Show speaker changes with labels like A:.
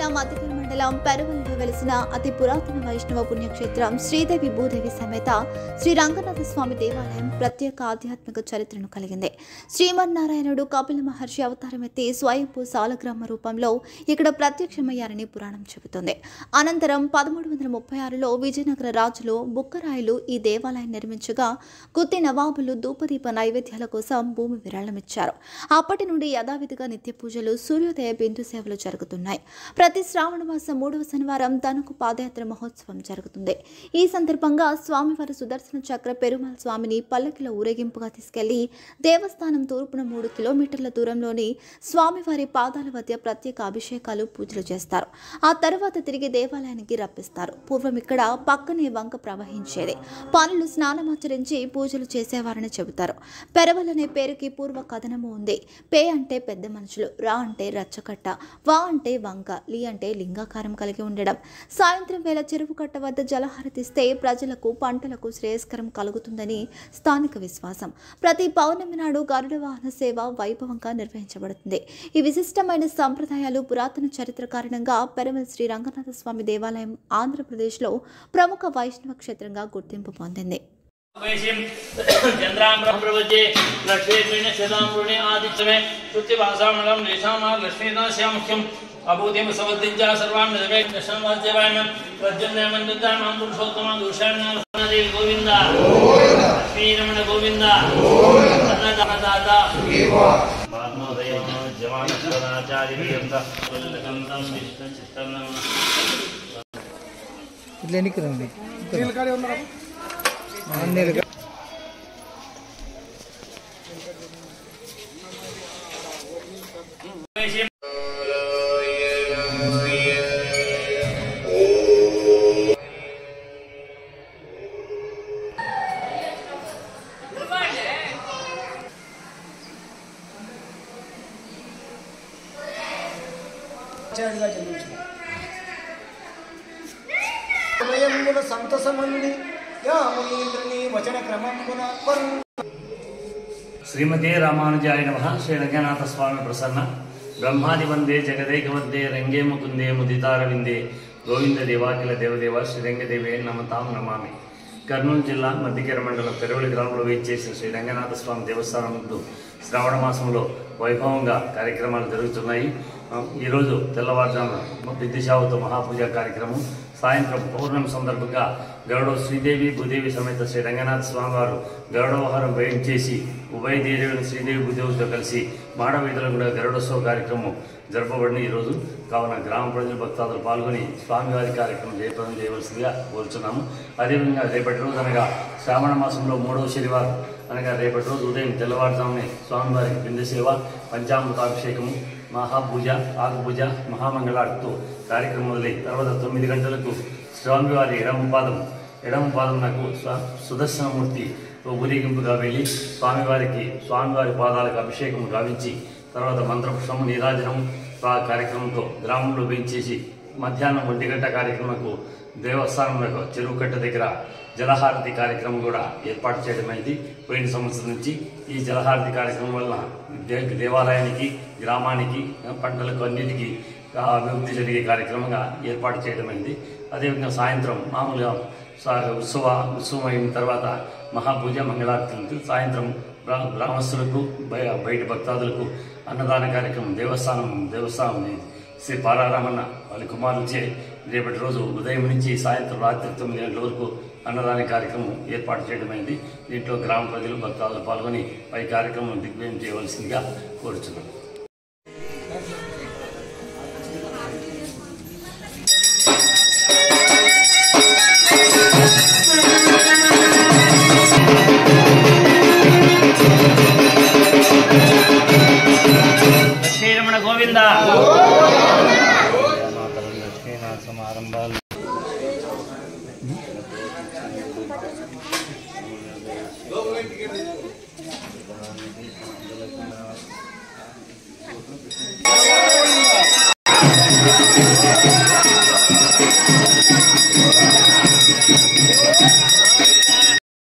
A: జిల్లా మధ్యకల్ మండలం పెరవలిలో వెలిసిన అతి పురాతన వైష్ణవ పుణ్యక్షేత్రం శ్రీదేవి భూదేవి సమేత శ్రీ రంగనాథ స్వామి దేవాలయం ప్రత్యేక ఆధ్యాత్మిక చరిత్రను కలిగింది. శ్రీమన్నారాయణుడు కపిల మహర్షి అవతారమెత్తి స్వయంభూ సాలగ్రామ రూపంలో ఇక్కడ ప్రత్యక్షమయ్యారని పురాణం చెబుతోంది. అనంతరం 1336లో విజయనగర రాజులు బుక్కరాయలు ఈ దేవాలయం నిర్మించగా గుత్తి నవాబులు ధూపదీప నైవేద్యాల కోసం భూమి విరాళమిచ్చారు. అప్పటి నుండి యథావిధిగా నిత్య పూజలు, సూర్యోదయ బిందు సేవలు జరుగుతున్నాయి. ప్రతి శ్రావణ మాసం 3వ శనివారం తనకు పాదయాత్ర మహోత్సవం జరుగుతుంది. ఈ సందర్భంగా స్వామివారి సుదర్శన చక్ర పెరుమాళ్ స్వామిని పల్లకిలో ఊరేగింపుగా తీసుకెళ్లి దేవస్థానం తూర్పున 3 కిలోమీటర్ల దూరంలోని స్వామివారి పాదాల వద్ద ప్రత్యేక అభిషేకాలు, పూజలు చేస్తారు. ఆ తర్వాత తిరిగి దేవాలయానికి రప్పిస్తారు. పూర్వం ఇక్కడ పక్కనే వంక ప్రవహించేది. పనులు స్నానమాచరించి పూజలు చేసేవారని చెబుతారు. పెరవల్ అనే పేరుకి పూర్వ కథనము ఉంది. పే అంటే పెద్ద మనుషులు, రా అంటే రచ్చకట్ట, వా అంటే వంక, లి అంటే లింగాకారం కలిగి ఉండడం. సాయంత్రం వేళ చెరువు కట్ట వద్ద జలహారతిస్తే ప్రజలకు, పంటలకు శ్రేయస్కరం కలుగుతుందని స్థానిక విశ్వాసం. ప్రతి పౌర్ణమి నాడు గరుడ వాహన సేవ వైభవంగా నిర్వహించబడుతుంది. ఈ విశిష్టమైన సంప్రదాయాలు, పురాతన చరిత్ర కారణంగా పెరవల్ శ్రీ రంగనాథ స్వామి దేవాలయం ఆంధ్రప్రదేశ్లో ప్రముఖ వైష్ణవ క్షేత్రంగా గుర్తింపు పొందింది.
B: चंद्रांब्रह्मप्रवचे लक्ष्मीर्विण्य शतांब्रुणे आदित्यमे श्रुतिभासामणं लेशामार लक्ष्मीदास्यामुख्यं अभूतिं सवद्दिञ्चा सर्वान् नदवे दशमवाद्यवायनं प्रद्युम्नमन्दतामां पुरुषोत्तमं दूषाण्यदेवी गोविन्द लक्ष्मीरमण गोविन्द अन्नदाता मानोदयं जवानचरणाचार्यवीरं कुलकन्दं विष्णुचित्तं
C: ఇట్లా ఎన్నికరండి
D: సంతసమంది వచన క్రమమున
B: श्रीमते रामानुजाय नमः। श्री रंगनाथ स्वामी प्रसन्न ब्रह्मादि वंदे जगदेक वंदे रंगे मुकुंदे मुदितारविंदे गोविंद देवाकिल देवदेव श्री रंगदेवे नमतां नमामि। కర్నూలు జిల్లా మధ్యకర మండలం పెరవలి గ్రామంలో వేయించేసిన శ్రీ రంగనాథ స్వామి దేవస్థానం ముందు శ్రావణ మాసంలో వైభవంగా కార్యక్రమాలు జరుగుతున్నాయి. ఈరోజు తెల్లవారుజామున విద్యుశావతో మహాపూజ కార్యక్రమం, సాయంత్రం పౌర్ణమి సందర్భంగా గరుడ శ్రీదేవి భూదేవి సమేత శ్రీ రంగనాథ స్వామివారు గరుడోహారం వేయించేసి ఉభయ దేవి శ్రీదేవి భూదేవితో కలిసి మాడవీధులు కూడా గరుడోత్సవ కార్యక్రమం జరపబడిన ఈరోజు. కావున గ్రామ ప్రజలు, భక్తాదులు పాల్గొని స్వామివారి కార్యక్రమం జయప్రదం చేయవలసిందిగా కోరుచున్నాము. అదేవిధంగా రేపటి రోజు అనగా శ్రావణ మాసంలో 3వ శనివారం అనగా రేపటి రోజు ఉదయం తెల్లవారుజామునే స్వామివారికి బిందు సేవ, పంచామృతాభిషేకము, మహాపూజ, ఆకుపూజ, మహామంగళార్తితో కార్యక్రమం మొదలై తర్వాత 9 గంటలకు స్వామివారి ఎడమ పాదం నాకు సుదర్శనమూర్తి ఊరేగింపుగా వెళ్ళి స్వామివారి పాదాలకు అభిషేకం గావించి తర్వాత మంత్రపుష్పము, నీరాజనం కార్యక్రమంతో గ్రామంలో వేయించేసి మధ్యాహ్నం 1 గంట కార్యక్రమంకు దేవస్థానంలో చెరువు కట్ట దగ్గర జలహారతి కార్యక్రమం కూడా ఏర్పాటు చేయడమైంది. పోయిన సంవత్సరం నుంచి ఈ జలహారతి కార్యక్రమం వల్ల దేవాలయానికి, గ్రామానికి, పంటలకు అన్నిటికీ అభివృద్ధి జరిగే కార్యక్రమంగా ఏర్పాటు చేయడమైంది. అదేవిధంగా సాయంత్రం మామూలుగా ఉత్సవం అయిన తర్వాత మహాపూజ, మంగళారతులకు సాయంత్రం గ్రామస్తులకు, బయట భక్తాదులకు అన్నదాన కార్యక్రమం దేవస్థానం శ్రీ పారారామన్న వాళ్ళ కుమారులచే రేపటి రోజు ఉదయం నుంచి సాయంత్రం రాత్రి 9 గంటల వరకు అన్నదాన కార్యక్రమం ఏర్పాటు చేయడమైంది. దీంట్లో గ్రామ ప్రజలు, భక్తాదులు పాల్గొని పై కార్యక్రమం దిగ్విజయం చేయవలసిందిగా కోరుచున్నాను. లక్ష్మీరమణ గోవింద. లక్ష్మీనాథ సమారంభాలు